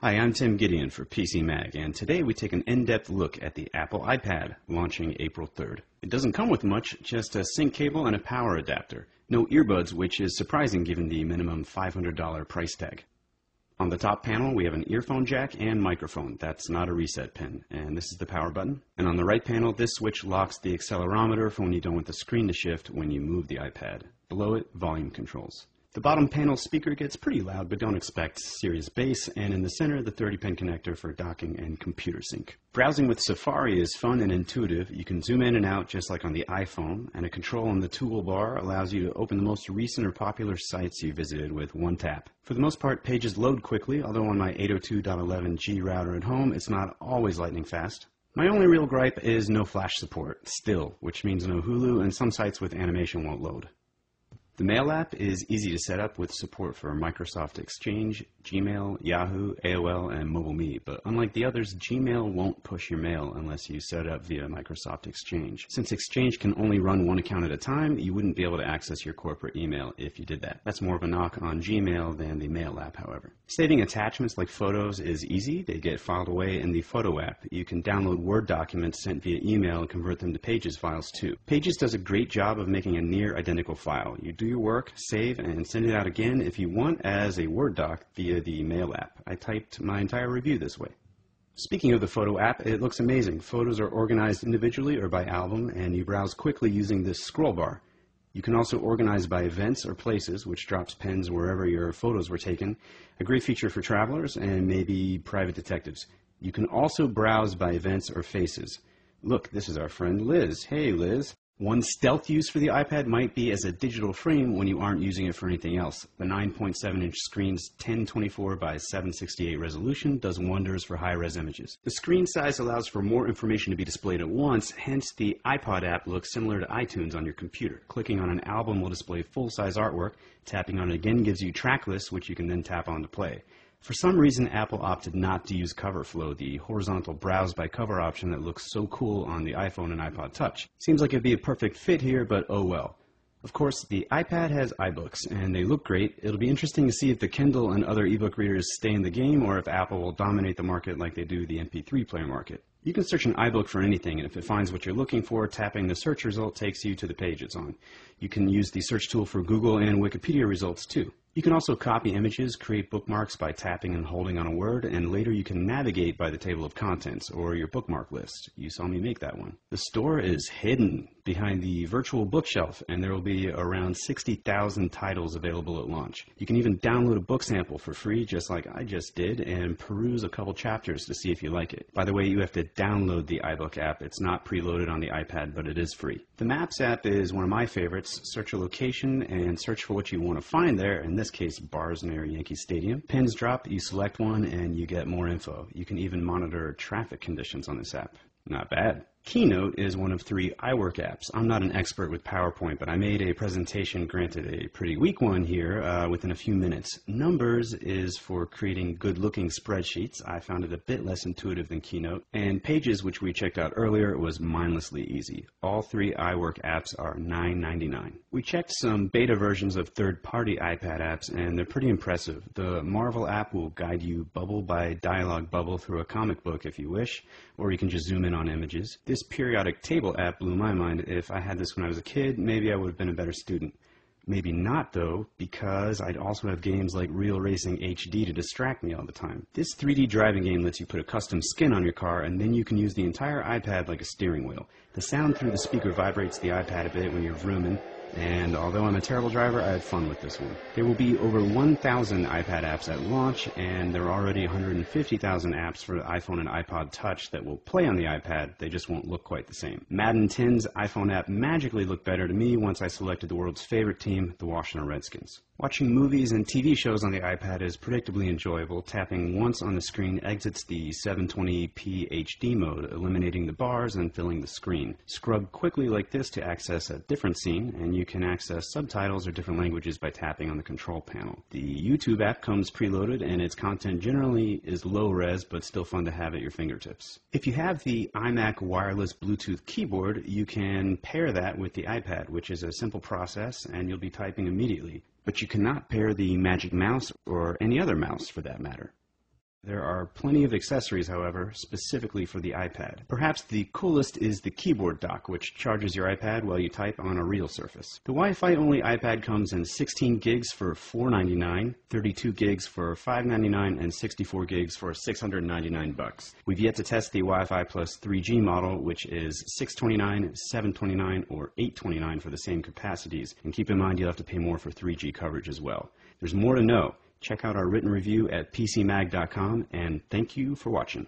Hi, I'm Tim Gideon for PC Mag, and today we take an in-depth look at the Apple iPad, launching April 3rd. It doesn't come with much, just a sync cable and a power adapter. No earbuds, which is surprising given the minimum $500 price tag. On the top panel, we have an earphone jack and microphone. That's not a reset pin. And this is the power button. And on the right panel, this switch locks the accelerometer for when you don't want the screen to shift when you move the iPad. Below it, volume controls. The bottom panel speaker gets pretty loud, but don't expect serious bass, and in the center, the 30-pin connector for docking and computer sync. Browsing with Safari is fun and intuitive. You can zoom in and out just like on the iPhone, and a control on the toolbar allows you to open the most recent or popular sites you visited with one tap. For the most part, pages load quickly, although on my 802.11g router at home, it's not always lightning fast. My only real gripe is no flash support, still, which means no Hulu, and some sites with animation won't load. The Mail app is easy to set up with support for Microsoft Exchange, Gmail, Yahoo, AOL, and MobileMe, but unlike the others, Gmail won't push your mail unless you set it up via Microsoft Exchange. Since Exchange can only run one account at a time, you wouldn't be able to access your corporate email if you did that. That's more of a knock on Gmail than the Mail app, however. Saving attachments like photos is easy. They get filed away in the Photo app. You can download Word documents sent via email and convert them to Pages files too. Pages does a great job of making a near identical file. You do your work, save, and send it out again if you want as a Word doc via the Mail app. I typed my entire review this way. Speaking of the Photo app, it looks amazing. Photos are organized individually or by album, and you browse quickly using this scroll bar. You can also organize by events or places, which drops pins wherever your photos were taken. A great feature for travelers and maybe private detectives. You can also browse by events or faces. Look, this is our friend Liz. Hey, Liz. One stealth use for the iPad might be as a digital frame when you aren't using it for anything else. The 9.7-inch screen's 1024 by 768 resolution does wonders for high-res images. The screen size allows for more information to be displayed at once, hence the iPod app looks similar to iTunes on your computer. Clicking on an album will display full-size artwork. Tapping on it again gives you track lists, which you can then tap on to play. For some reason, Apple opted not to use CoverFlow, the horizontal browse by cover option that looks so cool on the iPhone and iPod Touch. Seems like it'd be a perfect fit here, but oh well. Of course, the iPad has iBooks, and they look great. It'll be interesting to see if the Kindle and other ebook readers stay in the game, or if Apple will dominate the market like they do the MP3 player market. You can search an iBook for anything, and if it finds what you're looking for, tapping the search result takes you to the page it's on. You can use the search tool for Google and Wikipedia results too. You can also copy images, create bookmarks by tapping and holding on a word, and later you can navigate by the table of contents or your bookmark list. You saw me make that one. The store is hidden behind the virtual bookshelf, and there will be around 60,000 titles available at launch. You can even download a book sample for free, just like I just did, and peruse a couple chapters to see if you like it. By the way, you have to download the iBook app. It's not preloaded on the iPad, but it is free. The Maps app is one of my favorites. Search a location and search for what you want to find there. In this case, bars near Yankee Stadium. Pins drop, you select one, and you get more info. You can even monitor traffic conditions on this app. Not bad. Keynote is one of 3 iWork apps. I'm not an expert with PowerPoint, but I made a presentation, granted a pretty weak one here, within a few minutes. Numbers is for creating good-looking spreadsheets. I found it a bit less intuitive than Keynote. And Pages, which we checked out earlier, was mindlessly easy. All 3 iWork apps are $9.99. We checked some beta versions of third-party iPad apps, and they're pretty impressive. The Marvel app will guide you bubble by dialogue bubble through a comic book if you wish, or you can just zoom in on images. This periodic table app blew my mind. If I had this when I was a kid, maybe I would have been a better student. Maybe not, though, because I'd also have games like Real Racing HD to distract me all the time. This 3D driving game lets you put a custom skin on your car, and then you can use the entire iPad like a steering wheel. The sound through the speaker vibrates the iPad a bit when you're vrooming, and although I'm a terrible driver, I had fun with this one. There will be over 1,000 iPad apps at launch, and there are already 150,000 apps for the iPhone and iPod Touch that will play on the iPad. They just won't look quite the same. Madden 10's iPhone app magically looked better to me once I selected the world's favorite team, the Washington Redskins. Watching movies and TV shows on the iPad is predictably enjoyable. Tapping once on the screen exits the 720p HD mode, eliminating the bars and filling the screen. Scrub quickly like this to access a different scene, and you can access subtitles or different languages by tapping on the control panel. The YouTube app comes preloaded, and its content generally is low res, but still fun to have at your fingertips. If you have the iMac wireless Bluetooth keyboard, you can pair that with the iPad, which is a simple process, and you'll be typing immediately. But you cannot pair the Magic Mouse or any other mouse for that matter. There are plenty of accessories, however, specifically for the iPad. Perhaps the coolest is the keyboard dock, which charges your iPad while you type on a real surface. The Wi-Fi only iPad comes in 16 gigs for $499, 32 gigs for $599, and 64 gigs for $699. We've yet to test the Wi-Fi plus 3G model, which is $629, $729, or $829 for the same capacities. And keep in mind you'll have to pay more for 3G coverage as well. There's more to know. Check out our written review at PCMag.com, and thank you for watching.